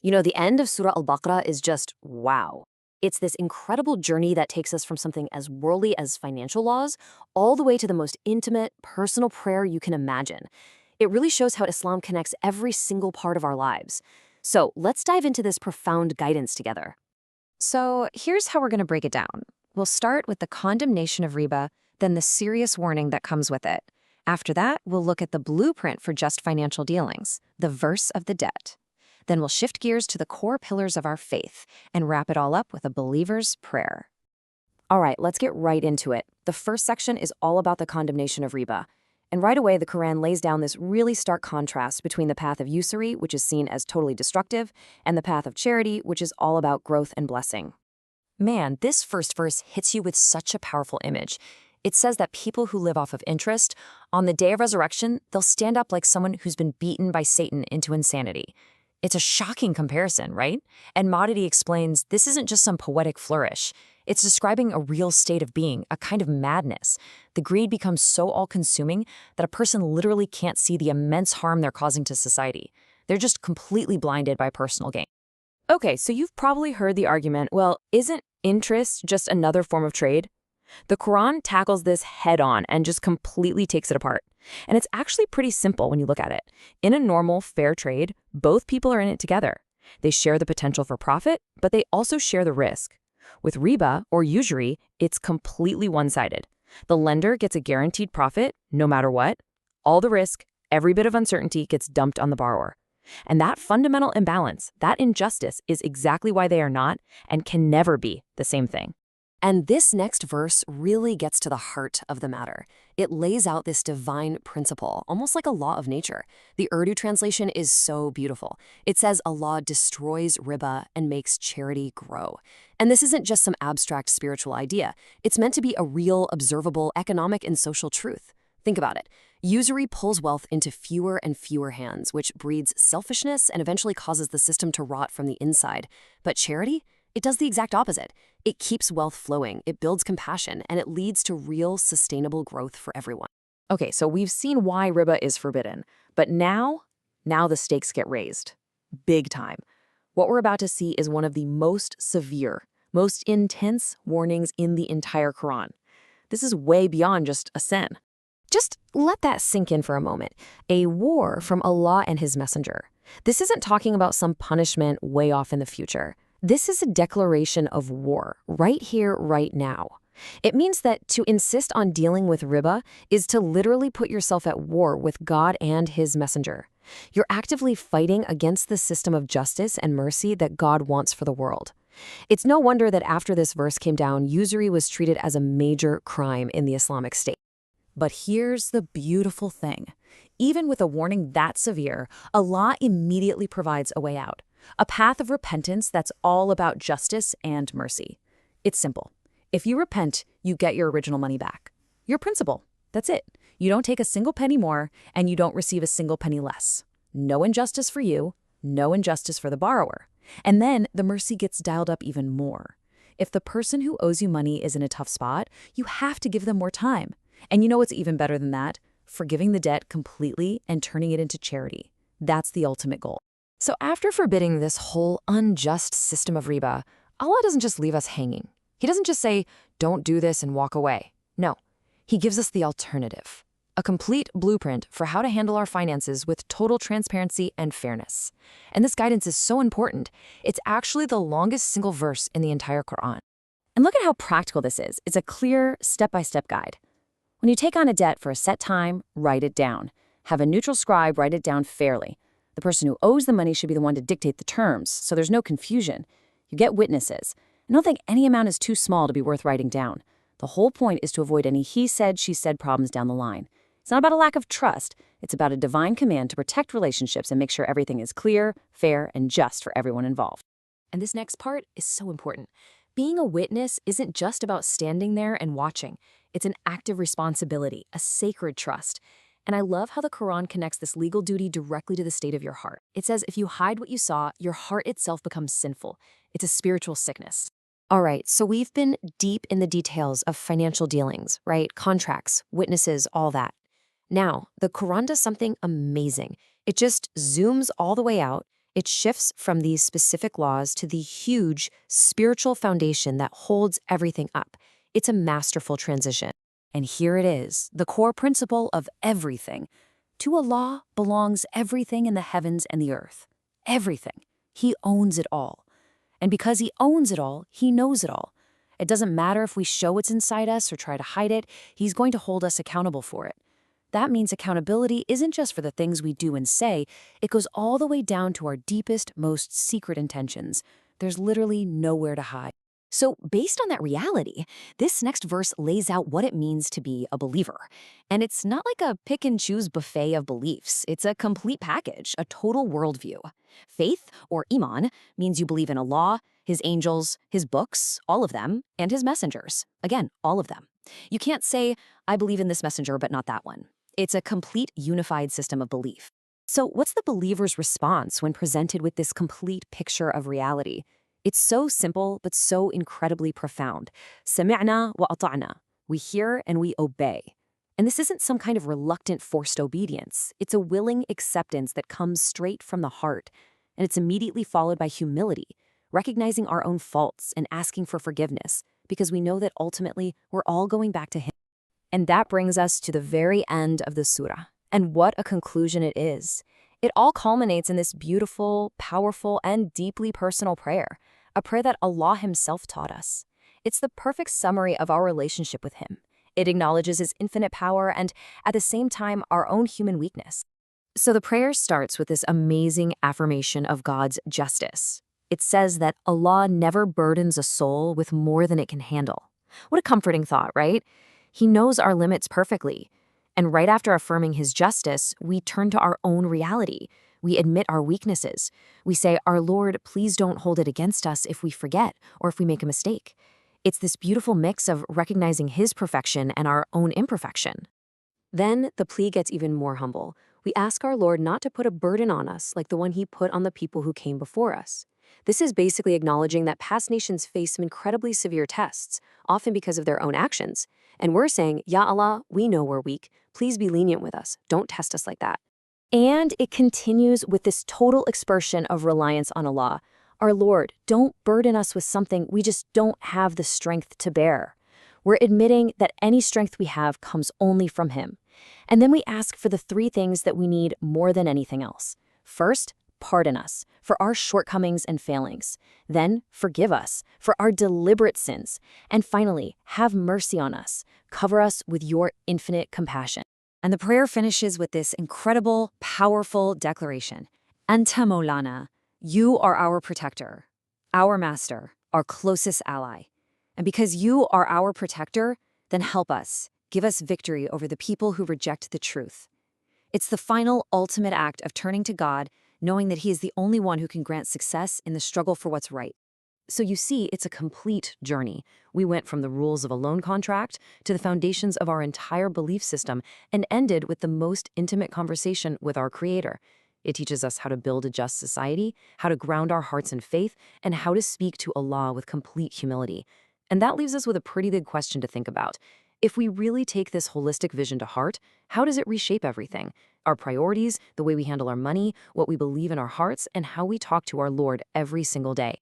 The end of Surah Al-Baqarah is just wow. It's this incredible journey that takes us from something as worldly as financial laws all the way to the most intimate, personal prayer you can imagine. It really shows how Islam connects every single part of our lives. So let's dive into this profound guidance together. So here's how we're going to break it down. We'll start with the condemnation of riba, then the serious warning that comes with it. After that, we'll look at the blueprint for just financial dealings, the verse of the debt. Then we'll shift gears to the core pillars of our faith and wrap it all up with a believer's prayer. All right, let's get right into it. The first section is all about the condemnation of riba. And right away, the Quran lays down this really stark contrast between the path of usury, which is seen as totally destructive, and the path of charity, which is all about growth and blessing. Man, this first verse hits you with such a powerful image. It says that people who live off of interest, on the day of resurrection, they'll stand up like someone who's been beaten by Satan into insanity. It's a shocking comparison, right? And Maudity explains this isn't just some poetic flourish. It's describing a real state of being, a kind of madness. The greed becomes so all-consuming that a person literally can't see the immense harm they're causing to society. They're just completely blinded by personal gain. Okay, so you've probably heard the argument, well, isn't interest just another form of trade? The Quran tackles this head-on and just completely takes it apart. And it's actually pretty simple when you look at it. In a normal, fair trade, both people are in it together. They share the potential for profit, but they also share the risk. With riba, or usury, it's completely one-sided. The lender gets a guaranteed profit, no matter what. All the risk, every bit of uncertainty gets dumped on the borrower. And that fundamental imbalance, that injustice, is exactly why they are not and can never be the same thing. And this next verse really gets to the heart of the matter. It lays out this divine principle, almost like a law of nature. The Urdu translation is so beautiful. It says Allah destroys riba and makes charity grow. And this isn't just some abstract spiritual idea. It's meant to be a real, observable economic and social truth. Think about it. Usury pulls wealth into fewer and fewer hands, which breeds selfishness and eventually causes the system to rot from the inside. But charity? It does the exact opposite. It keeps wealth flowing, it builds compassion, and it leads to real, sustainable growth for everyone. Okay, so we've seen why riba is forbidden, but now the stakes get raised. Big time. What we're about to see is one of the most severe, most intense warnings in the entire Quran. This is way beyond just a sin. Just let that sink in for a moment. A war from Allah and His Messenger. This isn't talking about some punishment way off in the future. This is a declaration of war, right here, right now. It means that to insist on dealing with riba is to literally put yourself at war with God and His Messenger. You're actively fighting against the system of justice and mercy that God wants for the world. It's no wonder that after this verse came down, usury was treated as a major crime in the Islamic State. But here's the beautiful thing. Even with a warning that severe, Allah immediately provides a way out. A path of repentance that's all about justice and mercy. It's simple. If you repent, you get your original money back. Your principal. That's it. You don't take a single penny more, and you don't receive a single penny less. No injustice for you, no injustice for the borrower. And then the mercy gets dialed up even more. If the person who owes you money is in a tough spot, you have to give them more time. And you know what's even better than that? Forgiving the debt completely and turning it into charity. That's the ultimate goal. So after forbidding this whole unjust system of riba, Allah doesn't just leave us hanging. He doesn't just say, don't do this and walk away. No, He gives us the alternative. A complete blueprint for how to handle our finances with total transparency and fairness. And this guidance is so important, it's actually the longest single verse in the entire Quran. And look at how practical this is. It's a clear, step-by-step guide. When you take on a debt for a set time, write it down. Have a neutral scribe write it down fairly. The person who owes the money should be the one to dictate the terms, so there's no confusion. You get witnesses. I don't think any amount is too small to be worth writing down. The whole point is to avoid any he said, she said problems down the line. It's not about a lack of trust. It's about a divine command to protect relationships and make sure everything is clear, fair, and just for everyone involved. And this next part is so important. Being a witness isn't just about standing there and watching. It's an active responsibility, a sacred trust. And I love how the Quran connects this legal duty directly to the state of your heart. It says if you hide what you saw, your heart itself becomes sinful. It's a spiritual sickness. All right, so we've been deep in the details of financial dealings, right? Contracts, witnesses, all that. Now, the Quran does something amazing. It just zooms all the way out It shifts from these specific laws to the huge spiritual foundation that holds everything up. It's a masterful transition. And here it is, the core principle of everything. To Allah belongs everything in the heavens and the earth. Everything. He owns it all. And because he owns it all, he knows it all. It doesn't matter if we show what's inside us or try to hide it, he's going to hold us accountable for it. That means accountability isn't just for the things we do and say, it goes all the way down to our deepest, most secret intentions. There's literally nowhere to hide. So, based on that reality, this next verse lays out what it means to be a believer. And it's not like a pick and choose buffet of beliefs. It's a complete package, a total worldview. Faith, or iman, means you believe in Allah, his angels, his books, all of them, and his messengers. Again, all of them. You can't say, I believe in this messenger, but not that one. It's a complete unified system of belief. So what's the believer's response when presented with this complete picture of reality? It's so simple, but so incredibly profound. سَمِعْنَا وَأَطَعْنَا. We hear and we obey. And this isn't some kind of reluctant, forced obedience. It's a willing acceptance that comes straight from the heart. And it's immediately followed by humility, recognizing our own faults and asking for forgiveness, because we know that ultimately we're all going back to him. And that brings us to the very end of the surah. And what a conclusion it is. It all culminates in this beautiful, powerful, and deeply personal prayer, a prayer that Allah himself taught us. It's the perfect summary of our relationship with him. It acknowledges his infinite power and, at the same time, our own human weakness. So the prayer starts with this amazing affirmation of God's justice. It says that Allah never burdens a soul with more than it can handle. What a comforting thought, right? He knows our limits perfectly. And right after affirming his justice, we turn to our own reality. We admit our weaknesses. We say, our Lord, please don't hold it against us if we forget or if we make a mistake. It's this beautiful mix of recognizing his perfection and our own imperfection. Then the plea gets even more humble. We ask our Lord not to put a burden on us like the one he put on the people who came before us. This is basically acknowledging that past nations face some incredibly severe tests, often because of their own actions. And we're saying, Ya Allah, we know we're weak. Please be lenient with us. Don't test us like that. And it continues with this total expression of reliance on Allah. Our Lord, don't burden us with something we just don't have the strength to bear. We're admitting that any strength we have comes only from him. And then we ask for the three things that we need more than anything else. First, pardon us for our shortcomings and failings. Then, forgive us for our deliberate sins. And finally, have mercy on us. Cover us with your infinite compassion. And the prayer finishes with this incredible, powerful declaration. Anta Maulana, you are our protector, our master, our closest ally. And because you are our protector, then help us. Give us victory over the people who reject the truth. It's the final, ultimate act of turning to God, knowing that he is the only one who can grant success in the struggle for what's right. So you see, it's a complete journey. We went from the rules of a loan contract to the foundations of our entire belief system and ended with the most intimate conversation with our Creator. It teaches us how to build a just society, how to ground our hearts in faith, and how to speak to Allah with complete humility. And that leaves us with a pretty big question to think about. If we really take this holistic vision to heart, how does it reshape everything? Our priorities, the way we handle our money, what we believe in our hearts, and how we talk to our Lord every single day.